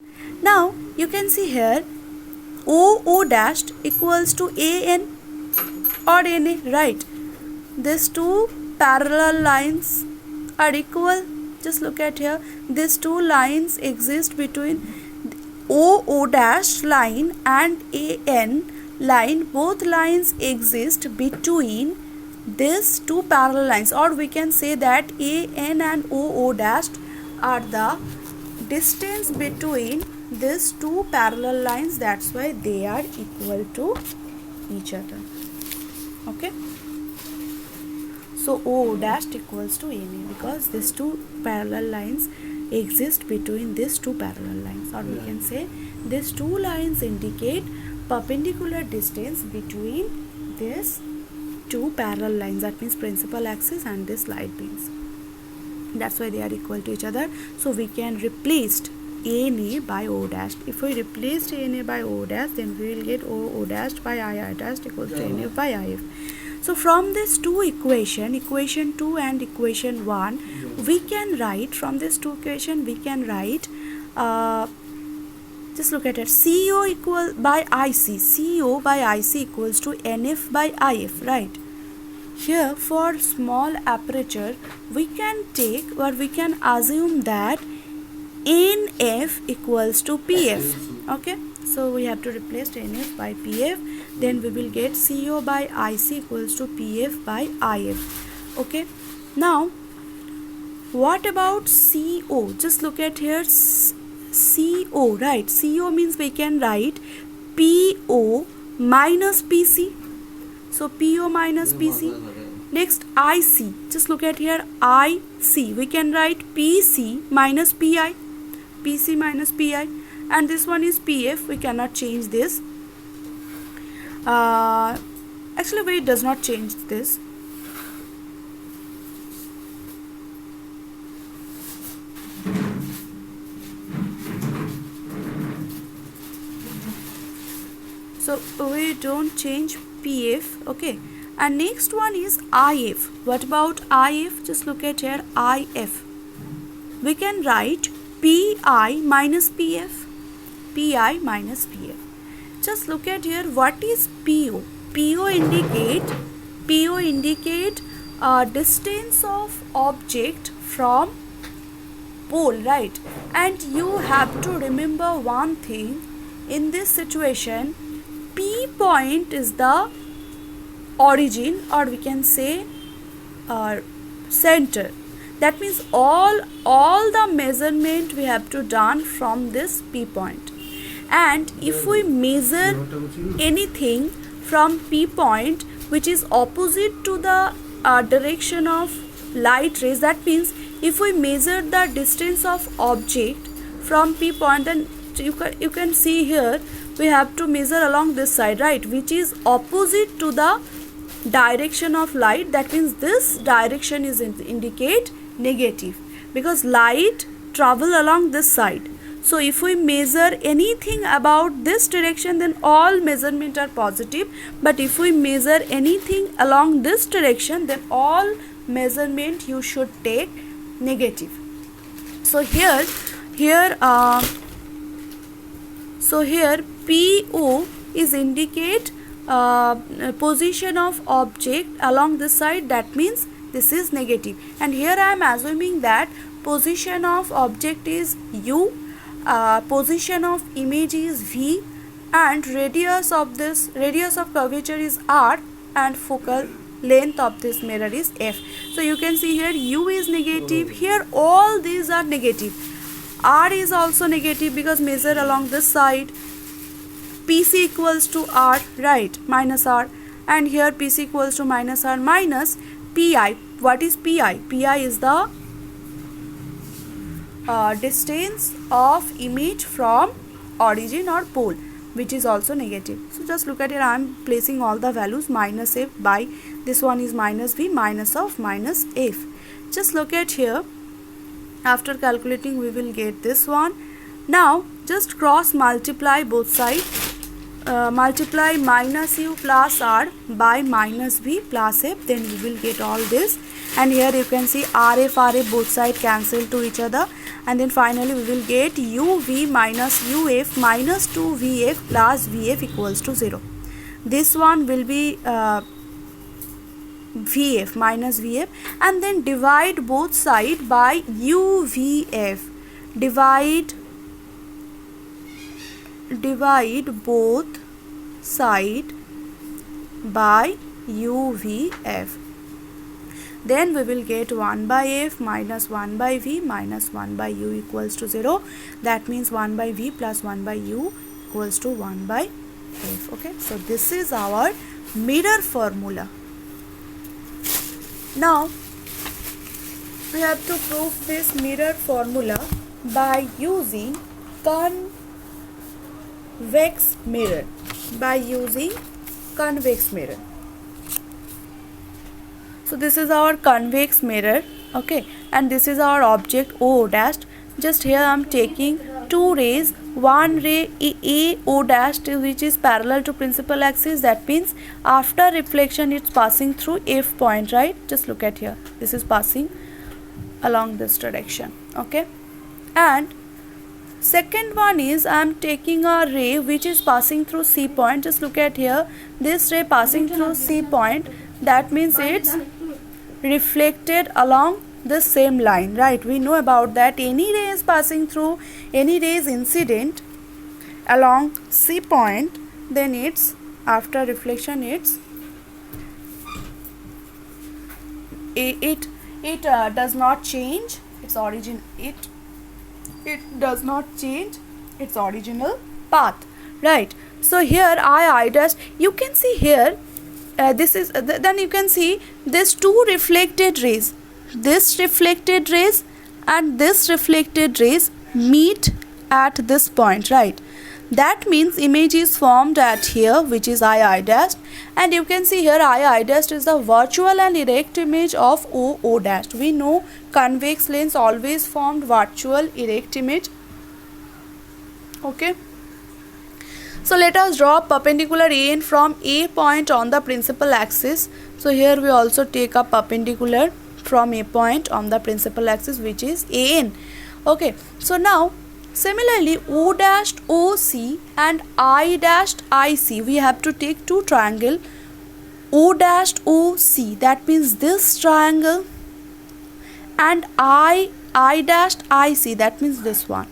Now you can see here O dashed equals to AN or NA, right? These two parallel lines are equal. Just look at here. These two lines exist between O dash line and AN line. Both lines exist between these two parallel lines, or we can say that AN and O dash are the distance between these two parallel lines. That's why they are equal to each other. Okay. So O dash equals to NA because these two parallel lines exist between these two parallel lines, or we can say these two lines indicate perpendicular distance between these two parallel lines, that means principal axis and this light beams. That's why they are equal to each other. So we can replace NA by O dash. If we replace NA by O dash, then we will get O dash by I dash equals to NA by IF. So from these two equation 2 and equation 1, we can write, from this two equation we can write, just look at it, CO equal by IC, CO by IC equals to NF by IF, right? Here for small aperture we can take, or we can assume that NF equals to PF. Okay, so we have to replace NF by PF, then we will get CO by IC equals to PF by IF. Okay, now what about CO? Just look at here, CO, right? CO means we can write PO minus PC. So PO minus PC. Next IC, just look at here, IC, we can write PC minus PI, PC minus PI, and this one is PF. We cannot change this. Actually we does not change this. So we don't change PF. Okay, and next one is IF. What about IF? Just look at here, IF. We can write PI minus PF, PI minus PF. Just look at here, what is PO? PO indicate distance of object from pole, right? And you have to remember one thing, in this situation P point is the origin, or we can say center. That means all the measurement we have to done from this P point, and if we measure anything from P point which is opposite to the direction of light rays, that means if we measure the distance of object from P point, then you can see here we have to measure along this side, right, which is opposite to the direction of light. That means this direction is indicate negative because light travel along this side. So if we measure anything about this direction, then all measurement are positive, but if we measure anything along this direction, then all measurement you should take negative. So here PO is indicate position of object along this side, that means this is negative. And here I am assuming that position of object is U, position of image is V, and radius of curvature is R, and focal length of this mirror is F. So you can see here U is negative, here all these are negative. R is also negative because measure along this side. PC equals to R, right, minus R, and here PC equals to minus R minus PI. What is PI? PI is the distance of image from origin or pole, which is also negative. So just look at it, I am placing all the values, minus F by this one is minus V, minus of minus F. Just look at here, after calculating we will get this one. Now just cross multiply both sides. Multiply minus U plus R by minus V plus F, then you will get all this. And here you can see RF both side cancel to each other, and then finally we will get uv minus uf minus 2vf plus vf equals to 0. This one will be vf minus vf, and then divide both sides by uvf. Divide both side by uvf. Then we will get 1 by f minus 1 by v minus 1 by u equals to 0. That means 1 by v plus 1 by u equals to 1 by f. Okay, so this is our mirror formula. Now we have to prove this mirror formula by using convex mirror. So this is our convex mirror, okay, and this is our object O dash. Just here I am taking two rays, one ray A O dash which is parallel to principal axis. That means after reflection it's passing through F point, right? Just look at here, this is passing along this direction, okay. And second one is I am taking a ray which is passing through C point. Just look at here, this ray passing through C point, that means it's reflected along the same line, right? We know about that. Any ray is passing through, any ray is incident along C point, then it's after reflection it's it does not change its origin. It does not change its original path, right? So here I dash, you can see here this is then you can see this two reflected rays, this reflected rays and this reflected rays meet at this point, right? That means image is formed at here, which is I dash, and you can see here I dash is the virtual and erect image of O dash. We know convex lens always formed virtual erect image, okay. So let us draw perpendicular AN from A point on the principal axis. So here we also take a perpendicular from A point on the principal axis, which is AN. Okay, so now similarly O dashed OC and I dashed IC, we have to take two triangle O dashed OC, that means this triangle, and I dashed IC, that means this one.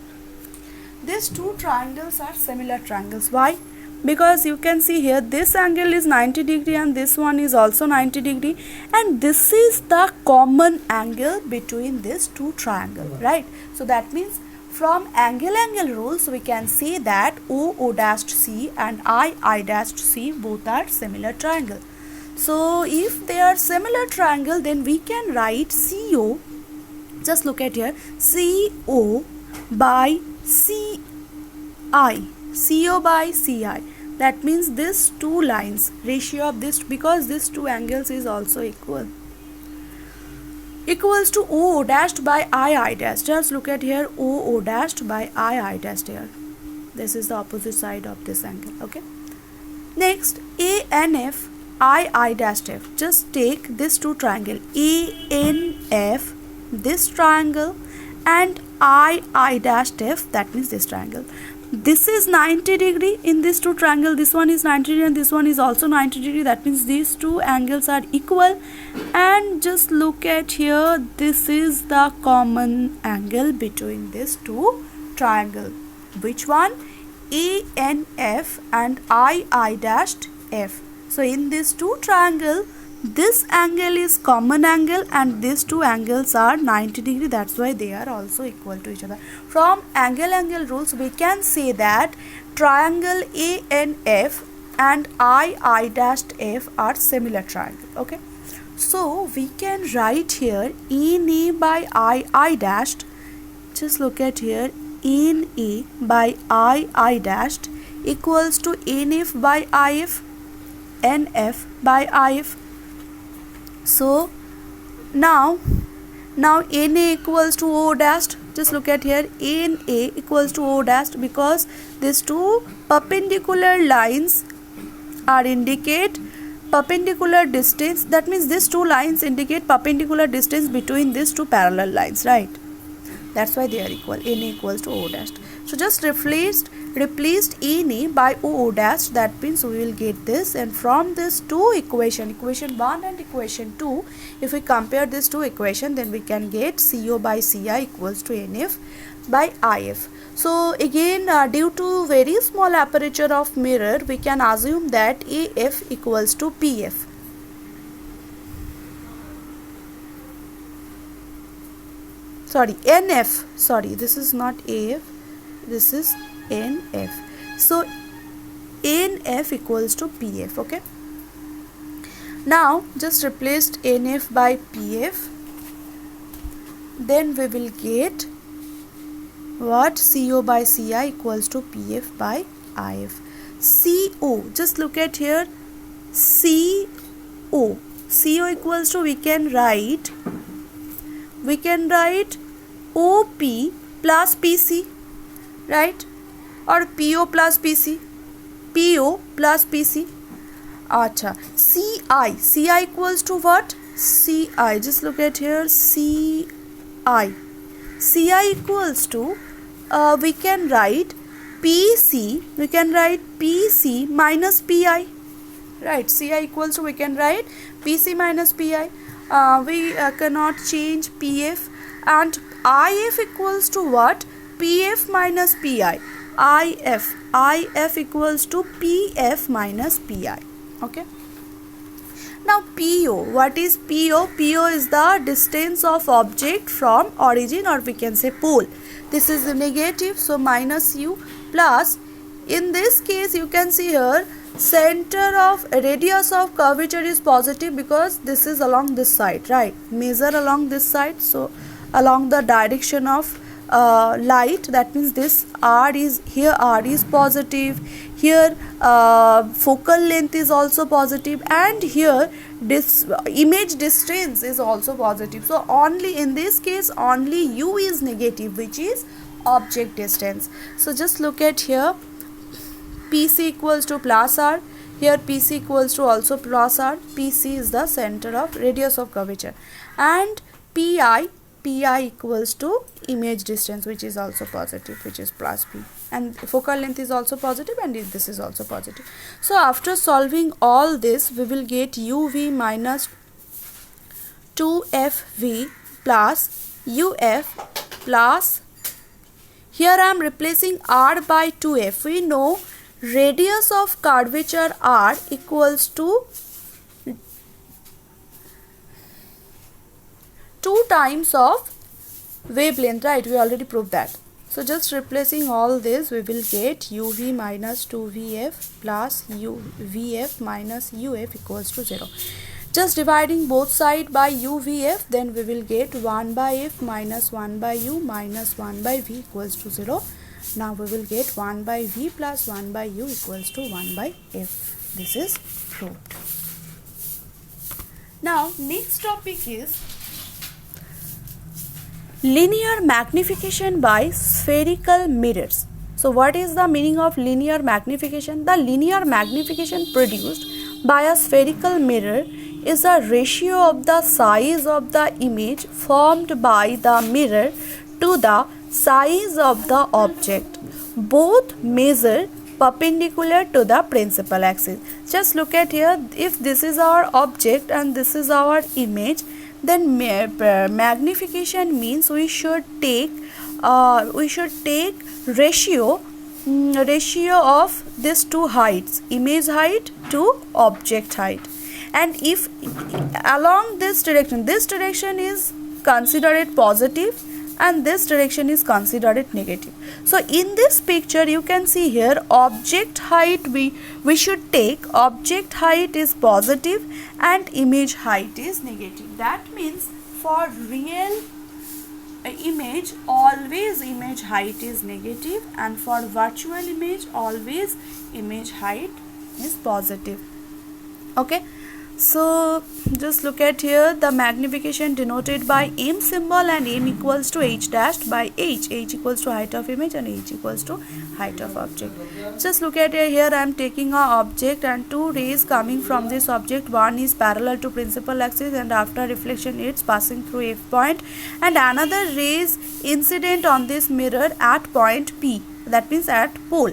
These two triangles are similar triangles. Why? Because you can see here this angle is 90 degree and this one is also 90 degree, and this is the common angle between these two triangles, right? So that means from angle rules we can say that O dashed C and I dashed C both are similar triangle. So if they are similar triangle, then we can write CO, just look at here, CO by CI, CO by CI. That means this two lines, ratio of this, because this two angles is also equals to O dashed by I dashed. Just look at here, O dashed by I dashed here. This is the opposite side of this angle, okay. Next, ANF I dashed F. Just take this two triangle ANF, this triangle, and I dashed F, that means this triangle. This is 90 degree in this two triangle, this one is 90 degree and this one is also 90 degree, that means these two angles are equal. And just look at here, this is the common angle between these two triangle. Which one? ANF and I dashed F. So in this two triangle, this angle is common angle and these two angles are 90 degree, that's why they are also equal to each other. From angle rules we can say that triangle ANF and I dashed F are similar triangle, okay. So we can write here NA by I dashed, just look at here, NA by I dashed equals to NF by IF, NF by IF. So now NA equals to O dashed, just look at here, NA equals to O dashed, because these two perpendicular lines are indicate perpendicular distance, that means these two lines indicate perpendicular distance between these two parallel lines, right? That's why they are equal. Na equals to O dash. So just replaced Na by O dash. That means we will get this, and from this two equation 1 and equation 2, if we compare these two equations, then we can get CO by Ci equals to NF by IF. So again, due to very small aperture of mirror, we can assume that AF equals to PF. Sorry, NF. Sorry, this is not AF. This is NF. So NF equals to PF. Okay. Now just replaced NF by PF. Then we will get what? CO by Ci equals to PF by IF. CO, just look at here. CO equals to, we can write OP plus PC, right? Or PO plus PC. PO plus PC. Acha. CI equals to what? CI, just look at here. CI equals to, we can write PC minus PI, right? CI equals to, we can write PC minus PI. We cannot change PF, and IF equals to what? PF minus PI. IF equals to PF minus PI. Okay. Now PO, what is PO? PO is the distance of object from origin, or we can say pole. This is the negative, so minus U, plus, in this case you can see here, center of radius of curvature is positive because this is along this side, right? Measure along this side, so along the direction of light, that means this R is positive, here focal length is also positive, and here this image distance is also positive. So only in this case only U is negative, which is object distance. So just look at here, PC equals to plus R, here PC equals to also plus R. PC is the center of radius of curvature, and PI equals to image distance, which is also positive, which is plus P, and focal length is also positive, and this is also positive. So after solving all this, we will get UV minus 2FV plus UF plus, here I am replacing R by 2F. We know radius of curvature R equals to 2 times of wavelength, right? We already proved that. So just replacing all this, we will get UV minus 2VF plus UVF minus UF equals to 0. Just dividing both sides by UVF, then we will get 1 by F minus 1 by U minus 1 by V equals to 0. Now we will get 1 by V plus 1 by U equals to 1 by F. This is proved. Now next topic is linear magnification by spherical mirrors. So what is the meaning of linear magnification? The linear magnification produced by a spherical mirror is a ratio of the size of the image formed by the mirror to the size of the object, both measured perpendicular to the principal axis. Just look at here, if this is our object and this is our image, then magnification means we should take ratio of these two heights, image height to object height, and if along this direction is considered positive and this direction is considered negative. So in this picture you can see here, object height we should take, object height is positive and image height is negative. That means for real image always image height is negative, and for virtual image always image height is positive. Okay, So just look at here, the magnification denoted by m symbol, and m equals to h dashed by h. H equals to height of image and h equals to height of object. Just look at here, I am taking a object and two rays coming from this object. One is parallel to principal axis and after reflection it's passing through f point, and another ray is incident on this mirror at point P, that means at pole.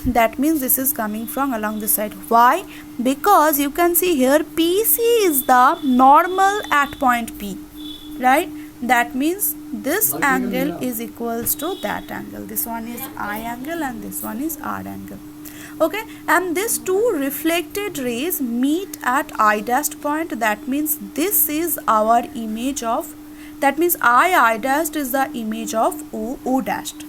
That means this is coming from along this side. Why? Because you can see here PC is the normal at point P, right? That means this angle is equals to that angle. This one is I angle and this one is R angle. Okay, and these two reflected rays meet at I dashed point. That means this is our image of, that means I dashed is the image of O dashed.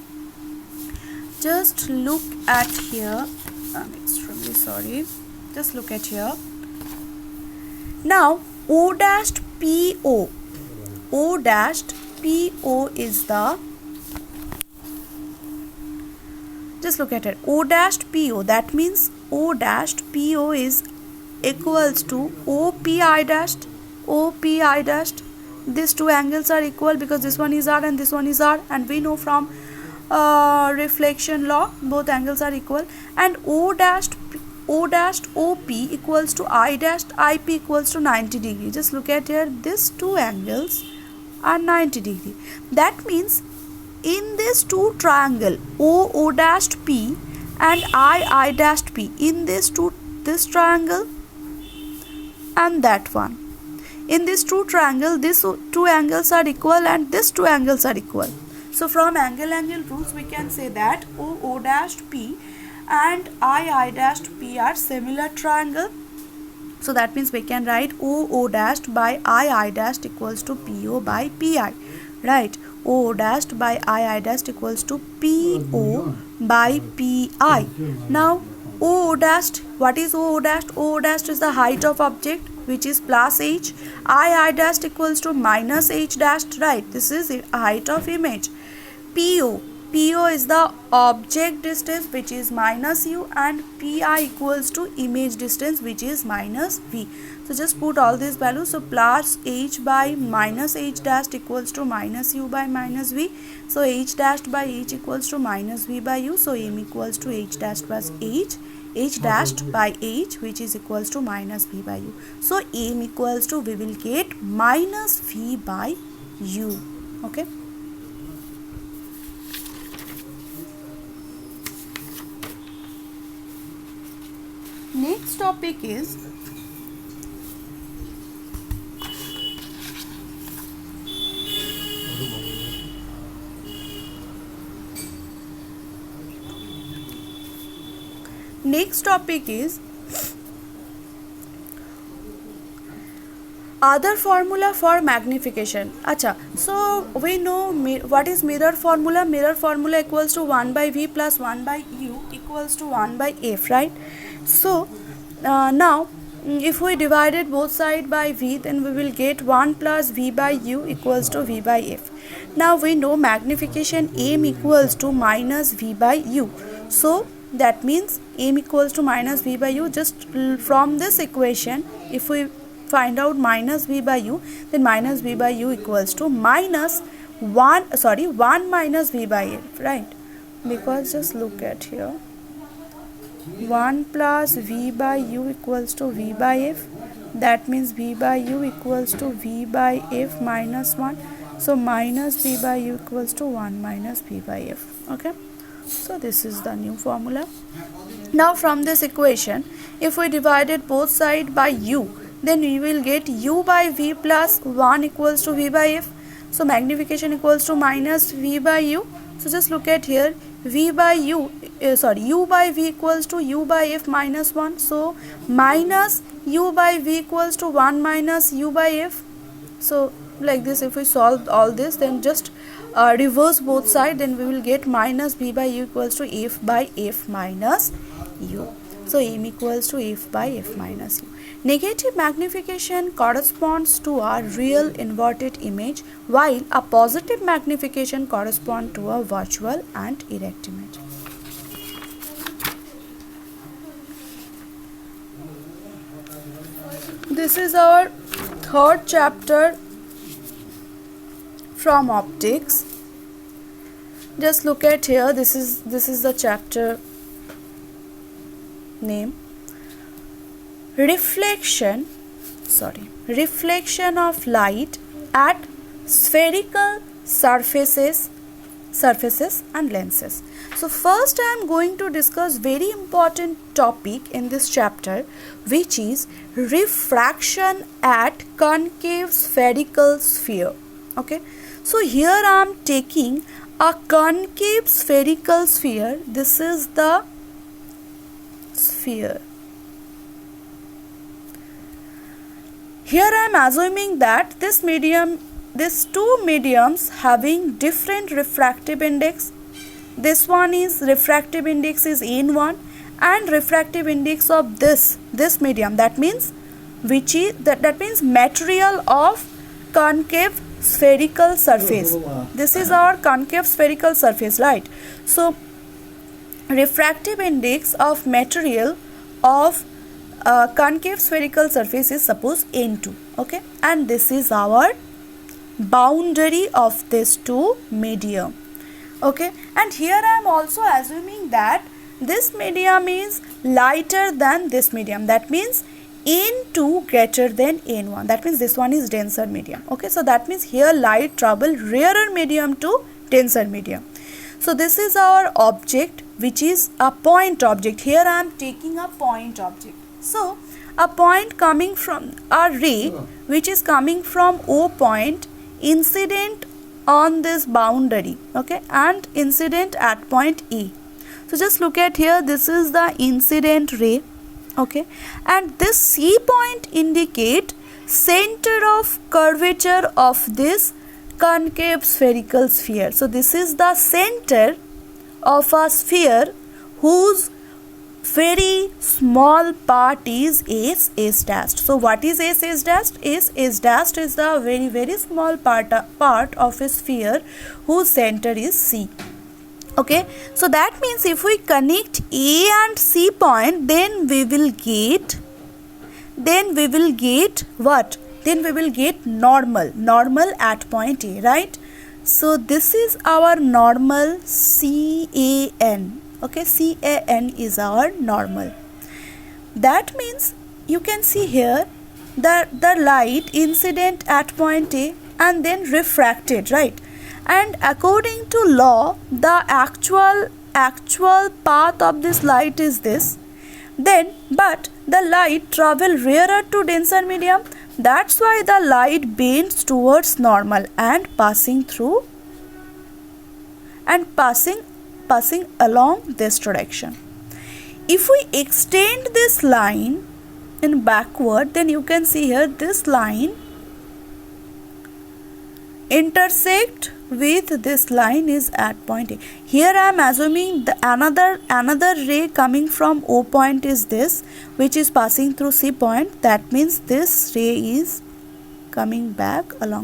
Just look at here, I'm extremely sorry, just look at here. Now O dashed PO, O dashed PO is the, just look at it, O dashed PO, that means O dashed PO is equals to OPI dashed, OPI dashed. These two angles are equal because this one is R and this one is R, and we know from reflection law both angles are equal. And O dashed OP equals to I dashed IP equals to 90 degree. Just look at here, these two angles are 90 degree. That means in this two triangle O dashed P and I dashed P, in this triangle and that one, in this two triangle these two angles are equal and these two angles are equal. So from angle rules we can say that O dashed P and I dashed P are similar triangle. So that means we can write O dashed by I dashed equals to PO by PI, right? O dashed by I dashed equals to PO by PI. Now O dashed, what is O dashed? O dashed is the height of object, which is plus h. I dashed equals to minus h dashed, right? This is height of image. PO is the object distance, which is minus u, and PI equals to image distance, which is minus v. So just put all these values. So plus h by minus h dashed equals to minus u by minus v. So h dashed by h equals to minus v by u. So m equals to h dashed plus h dashed by h, which is equals to minus v by u. So m equals to, we will get minus v by u. Okay. Next topic is other formula for magnification. Acha, so we know what is mirror formula. Mirror formula equals to 1 by v plus 1 by u equals to 1 by f, right? So now if we divided both sides by v, then we will get 1 plus v by u equals to v by f. Now we know magnification m equals to minus v by u. So that means m equals to minus v by u. Just from this equation, if we find out minus v by u, then minus v by u equals to minus 1 minus v by f, right? Because just look at here, 1 plus v by u equals to v by f. That means v by u equals to v by f minus 1. So minus v by u equals to 1 minus v by f. Okay. So this is the new formula. Now from this equation, if we divided both sides by u, then we will get u by v plus 1 equals to v by f. So magnification equals to minus v by u. So just look at here, u by v equals to u by f minus 1. So minus u by v equals to 1 minus u by f. So like this, if we solve all this, then just reverse both sides, then we will get minus v by u equals to f by f minus u. So m equals to f by f minus u. Negative magnification corresponds to a real inverted image, while a positive magnification corresponds to a virtual and erect image. this is our third chapter from optics. Just look at here, this is the chapter name. Reflection of light at spherical surfaces and lenses. So first I am going to discuss very important topic in this chapter, which is refraction at concave spherical sphere. Okay, so here I am taking a concave spherical sphere. This is the sphere. Here I am assuming that these two mediums having different refractive index. This one is refractive index is N1 and refractive index of this medium, that means that means material of concave spherical surface. This is our concave spherical surface, right? So refractive index of material of concave spherical surface is suppose N2. Okay, and this is our boundary of these two medium. Okay, and here I am also assuming that this medium is lighter than this medium, that means N2 greater than N1, that means this one is denser medium. Okay, so that means here light travel rarer medium to denser medium. So this is our object, which is a point object. Here I am taking a point object. So a point coming from a ray which is coming from O point, incident on this boundary, okay, and incident at point E. So just look at here, this is the incident ray, okay, and this C point indicate center of curvature of this concave spherical sphere. So this is the center of a sphere whose very small part is S dashed. So what is S dashed? S dashed is the very small part of a sphere whose center is C. Okay, so that means if we connect A and C point, then we will get what? Then we will get normal at point A, right? So this is our normal CAN. Okay, CAN is our normal. That means you can see here that the light incident at point A and then refracted, right? And according to law, the actual path of this light is this. Then, but the light travel rarer to denser medium. That's why the light bends towards normal and passing along this direction. If we extend this line in backward, then you can see here this line intersect with this line is at point A. Here I am assuming the another ray coming from O point is this, which is passing through C point. That means this ray is coming back along